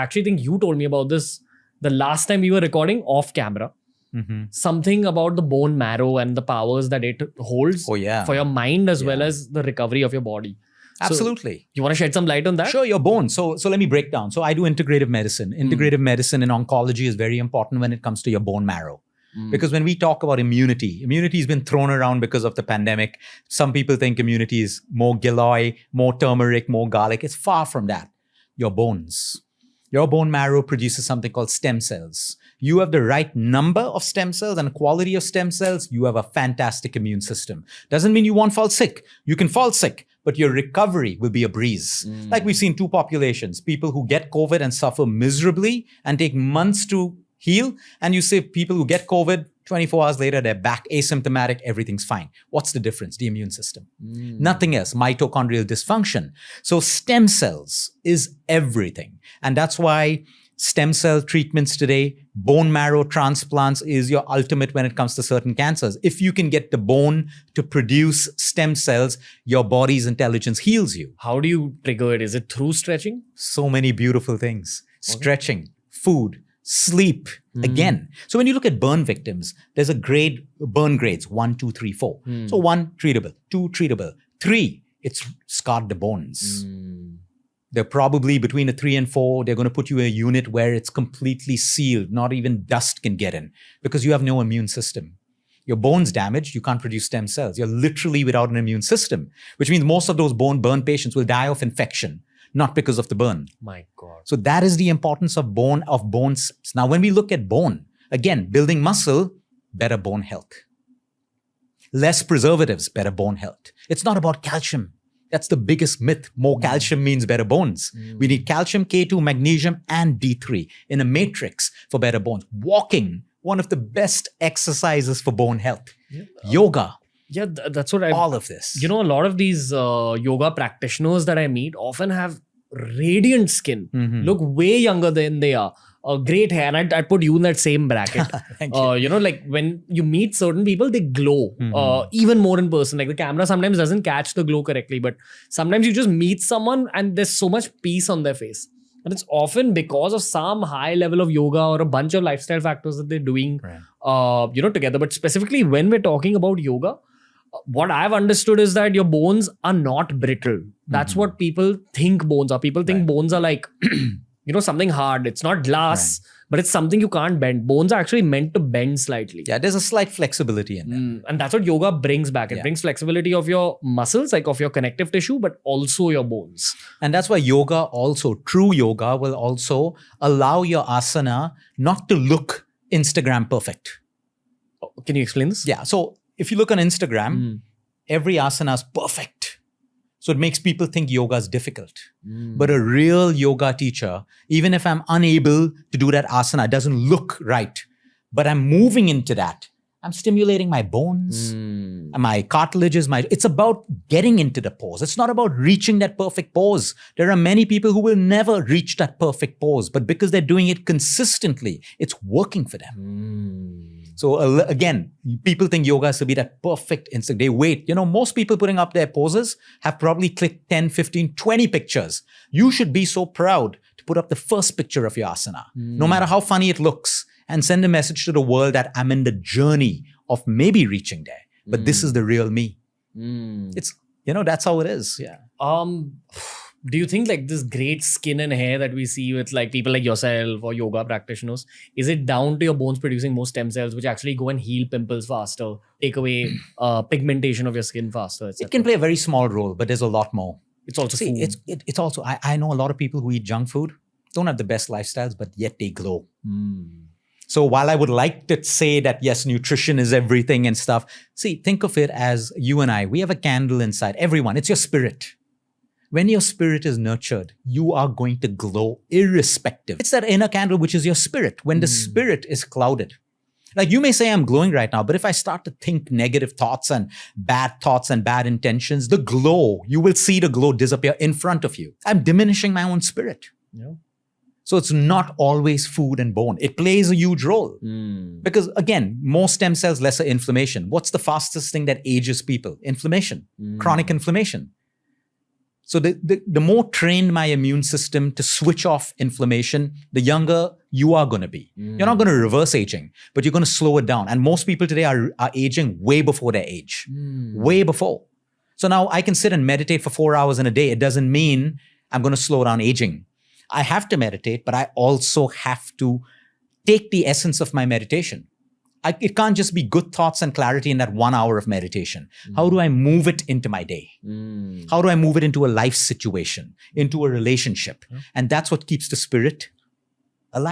actually think you told me about this the last time we were recording off camera. Something about the bone marrow and the powers that it holds for your mind as well as the recovery of your body. Absolutely. So, you want to shed some light on that? Sure, your bones. So let me break down. So I do integrative medicine. Integrative medicine in oncology is very important when it comes to your bone marrow. Because when we talk about immunity has been thrown around because of the pandemic. Some people think immunity is more giloy, more turmeric, more garlic. It's far from that. Your bones. Your bone marrow produces something called stem cells. You have the right number of stem cells and quality of stem cells, you have a fantastic immune system. Doesn't mean you won't fall sick. You can fall sick, but your recovery will be a breeze. Like we've seen two populations, people who get COVID and suffer miserably and take months to heal. And you say people who get COVID, 24 hours later, they're back asymptomatic, everything's fine. What's the difference? The immune system. Nothing else. Mitochondrial dysfunction. So stem cells is everything. And that's why stem cell treatments today, bone marrow transplants is your ultimate when it comes to certain cancers. If you can get the bone to produce stem cells, your body's intelligence heals you. How do you trigger it? Is it through stretching? So many beautiful things. Stretching, food, sleep. Again. So when you look at burn victims, there's a burn grades, 1, 2, 3, 4. So 1, treatable, 2, treatable, 3, it's scarred the bones. They're probably between a 3 and 4, they're going to put you in a unit where it's completely sealed. Not even dust can get in because you have no immune system. Your bone's damaged, you can't produce stem cells. You're literally without an immune system, which means most of those burn patients will die of infection, not because of the burn. My God. So that is the importance of bones. Now, when we look at bone, again, building muscle, better bone health. Less preservatives, better bone health. It's not about calcium. That's the biggest myth. More calcium means better bones. We need calcium, K2, magnesium, and D3 in a matrix for better bones. Walking, one of the best exercises for bone health. Yoga. Yeah, that's what all of this. You know, a lot of these yoga practitioners that I meet often have radiant skin, look way younger than they are. Great hair, and I'd put you in that same bracket. Thank you. You know, like when you meet certain people, they glow even more in person. Like the camera sometimes doesn't catch the glow correctly, but sometimes you just meet someone and there's so much peace on their face. And it's often because of some high level of yoga or a bunch of lifestyle factors that they're doing, you know, together. But specifically when we're talking about yoga, what I've understood is that your bones are not brittle. That's what people think bones are. People think bones are like... you know, something hard. It's not glass, but it's something you can't bend. Bones are actually meant to bend slightly. Yeah, there's a slight flexibility in there. And that's what yoga brings back. It brings flexibility of your muscles, like of your connective tissue, but also your bones. And that's why yoga also, true yoga will also allow your asana not to look Instagram perfect. Can you explain this? Yeah. So if you look on Instagram, every asana is perfect. So it makes people think yoga is difficult. But a real yoga teacher, even if I'm unable to do that asana, it doesn't look right, but I'm moving into that. I'm stimulating my bones, my cartilages. It's about getting into the pose. It's not about reaching that perfect pose. There are many people who will never reach that perfect pose, but because they're doing it consistently, it's working for them. So again, people think yoga has to be that perfect instant. They wait. You know, most people putting up their poses have probably clicked 10, 15, 20 pictures. You should be so proud to put up the first picture of your asana, no matter how funny it looks, and send a message to the world that I'm in the journey of maybe reaching there. But this is the real me. It's, you know, that's how it is. Yeah. Do you think like this great skin and hair that we see with like people like yourself or yoga practitioners, is it down to your bones producing more stem cells which actually go and heal pimples faster, take away pigmentation of your skin faster, etc.? It can play a very small role, but there's a lot more. It's also food. It's also, I know a lot of people who eat junk food, don't have the best lifestyles, but yet they glow. So while I would like to say that, yes, nutrition is everything and stuff, see, think of it as you and I, we have a candle inside. Everyone, it's your spirit. When your spirit is nurtured, you are going to glow irrespective. It's that inner candle, which is your spirit. When the spirit is clouded, like you may say I'm glowing right now, but if I start to think negative thoughts and bad intentions, the glow, you will see the glow disappear in front of you. I'm diminishing my own spirit. Yeah. So it's not always food and bone. It plays a huge role. Because again, more stem cells, lesser inflammation. What's the fastest thing that ages people? Inflammation, chronic inflammation. So the more trained my immune system to switch off inflammation, the younger you are going to be. You're not going to reverse aging, but you're going to slow it down. And most people today are aging way before their age. Way before. So now I can sit and meditate for 4 hours in a day. It doesn't mean I'm going to slow down aging. I have to meditate, but I also have to take the essence of my meditation. It can't just be good thoughts and clarity in that 1 hour of meditation. How do I move it into my day? How do I move it into a life situation, into a relationship? And that's what keeps the spirit alive.